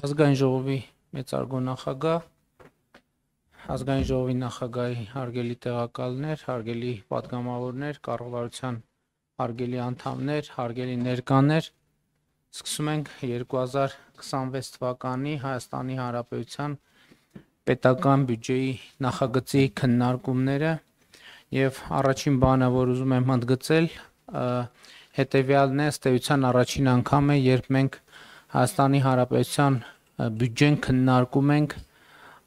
Ազգային ժողովի մեծարգո նախագահ, ազգային ժողովի նախագահի հարգելի տեղակալներ, հարգելի պատգամավորներ, կառավարության հարգելի անդամներ, հարգելի ներկաներ, սկսում ենք 2026 թվականի Հայաստանի Հանրապետության պետական բյուջեի նախագծի քննարկումները եւ առաջին բանը, որ ուզում եմ ընդգծել, հետեւյալն է, ըստ էության առաջին անգամ է, երբ մենք Հայաստանի Հանրապետության բյուջեն քննարկում ենք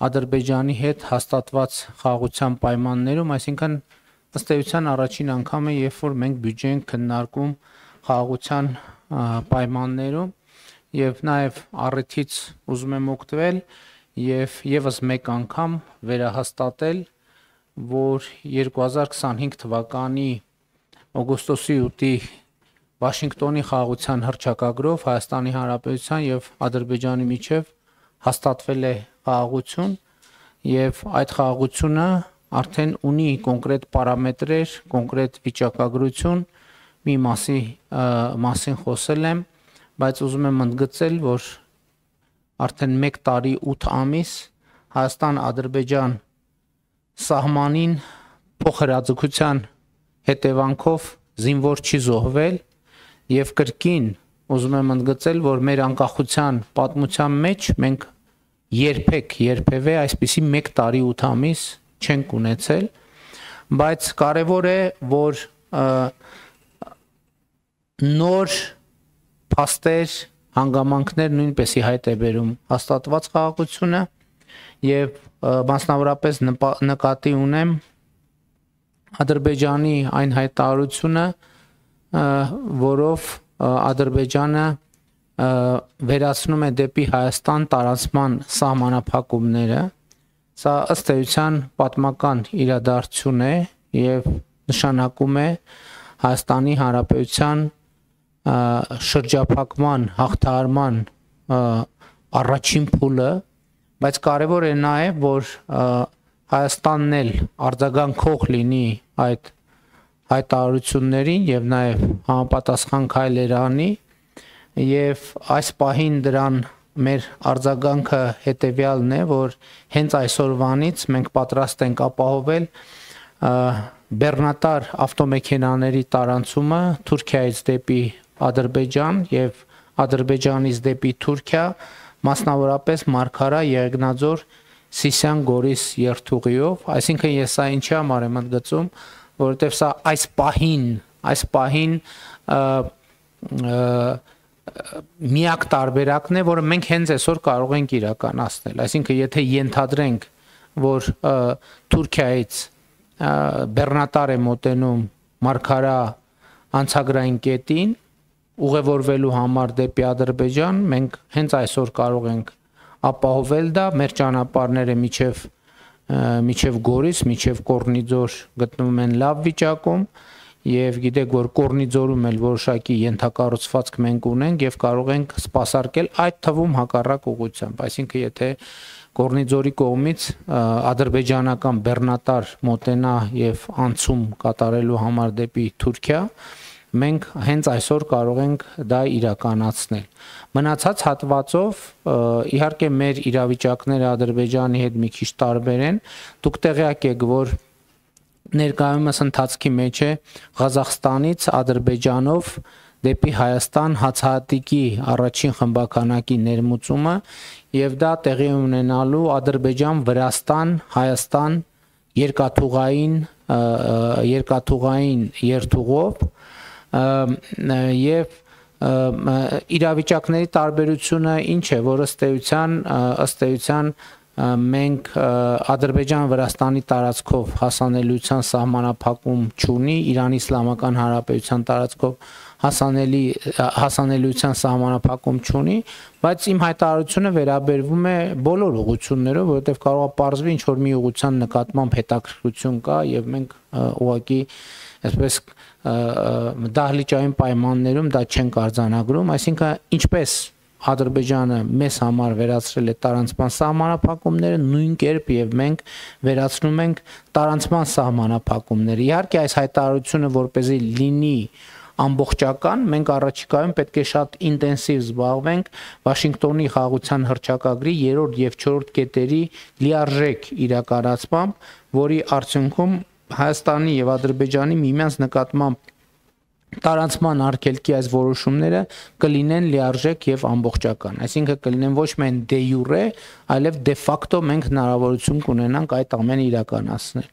Ադրբեջանի հետ հաստատված խաղաղության պայմաններում, այսինքն ըստ էության առաջին անգամ է, երբ որ մենք բյուջե ենք քննարկում խաղաղության պայմաններում եւ նաեւ առիթից ուզում եմ օգտվել եւ եւս մեկ անգամ վերահաստատել, որ 2025 թվականի օգոստոսի 8-ի Վաշինգտոնի խաղաղության հռչակագրով Հայաստանի Հանրապետության եւ Ադրբեջանի միջև հաստատվել է խաղաղություն եւ այդ խաղաղությունը արդեն ունի կոնկրետ պարամետրեր, կոնկրետ վիճակագրություն, մի մասին խոսել եմ, բայց ուզում եմ ընդգծել, որ արդեն 1 տարի 8 ամիս Հայաստան-Ադրբեջան սահմանին փոխհրաձգության հետևանքով զինվոր չի զոհվել եւ կրկին ուզում եմ ընդգծել, որ մեր անկախության պատմության մեջ մենք երբևէ այսպիսի 1 տարի 8 ամիս չենք ունեցել, բայց կարևոր է, որ նոր փաստեր, հանգամանքներ նույնպես հայտ է բերում հաստատված խաղաղությունը եւ մասնավորապես նկատի ունեմ Ադրբեջանի այն հայտարարությունը, որով Ադրբեջանը վերացնում է դեպի Հայաստան տարածման սահմանափակումները, սա ըստ էության պատմական իրադարձություն է եւ նշանակում է Հայաստանի Հանրապետության շրջափակման, հաղթահարման առաջին փուլը, բայց կարևոր է նաեւ, որ Հայաստանն էլ արձագանքող լինի այդ հայտարարություններին եւ նաեւ համապատասխան քայլեր անի եւ այս պահին դրան մեր արձագանքը հետեւյալն է, որ հենց այսօրվանից մենք պատրաստ ենք ապահովել բեռնատար ավտոմեքենաների տարանցումը Թուրքիայից դեպի Ադրբեջան եւ Ադրբեջանից դեպի Թուրքիա, մասնավորապես Մարգարա, Եղեգնաձոր, Սիսիան, Գորիս երթուղիով, այսինքն ես սա ինչի համար եմ ընդգծում, որովհետև սա այս պահին միակ տարբերակն է, որը մենք հենց այսօր կարող ենք իրականացնել, այսինքն եթե ենթադրենք, որ Թուրքիայից բեռնատար է մոտենում Մարգարա անցագրային կետին, ուղևորվելու համար դեպի Ադրբեջան, մենք հենց այսօր կարող ենք ապահովել դա, մեր ճանապարհները միջև Գորիս, միջև Կորնիձոր գտնվում են լավ վիճակում եւ գիտեք, որ Կորնիձորում էլ որոշակի ենթակառուցվածք մենք ունենք եւ կարող ենք սպասարկել այդ թվում հակառակ ուղղությամբ, այսինքն եթե Կորնիձորի կողմից ադրբեջանական բեռնատար մոտենա եւ անցում կատարելու համար դեպի Թուրքիա, մենք հենց այսօր կարող ենք դա իրականացնել։ Մնացած հատվածով իհարկե մեր իրավիճակները Ադրբեջանի հետ մի քիչ տարբեր են։ Դուք տեղյակ եք, որ ներկայումս ընթացքի մեջ է Ղազախստանից Ադրբեջանով դեպի Հայաստան հացահատիկի առաջին խմբականակի ներմուծումը եւ դա տեղի ունենալու Ադրբեջան-Վրաստան-Հայաստան երկաթուղային երթուղով եւ իրավիճակների տարբերությունը ինչ է, որ ըստ էության մենք Ադրբեջան-Վրաստանի տարածքով հասանելիության սահմանափակում չունի, Իրանի Իսլամական Հանրապետության տարածքով հասանելիության սահմանափակում չունի, բայց իմ հայտարարությունը վերաբերվում է բոլոր ուղղություններով, որովհետև կարող է պարզվի ինչ որ մի ուղղության նկատմամբ հետաքրքրություն կա եւ մենք ուղղակի այսպես դահլիճային պայմաններում դա չենք արձանագրում, այսինքն ինչպես Ադրբեջանը մեզ համար վերացրել է տարանցման սահմանափակումները, նույն կերպ եւ մենք վերացնում ենք տարանցման սահմանափակումները։ Իհարկե այս հայտարարությունը որպեսզի լինի ամբողջական, մենք առաջիկայում պետք է շատ ինտենսիվ զբաղվենք Վաշինգտոնի խաղաղության հռչակագրի 3-րդ եւ 4-րդ կետերի լիարժեք իրականացմամբ, որի արդյունքում Հայաստանի եւ Ադրբեջանի միմյանց նկատմամբ տարանցման արգելքի այս որոշումները կլինեն լիարժեք եւ ամբողջական, այսինքն կլինեն ոչ միայն դե յուրե, այլև դե ֆակտո մենք հնարավորություն կունենանք այդ ամենը իրականացնել։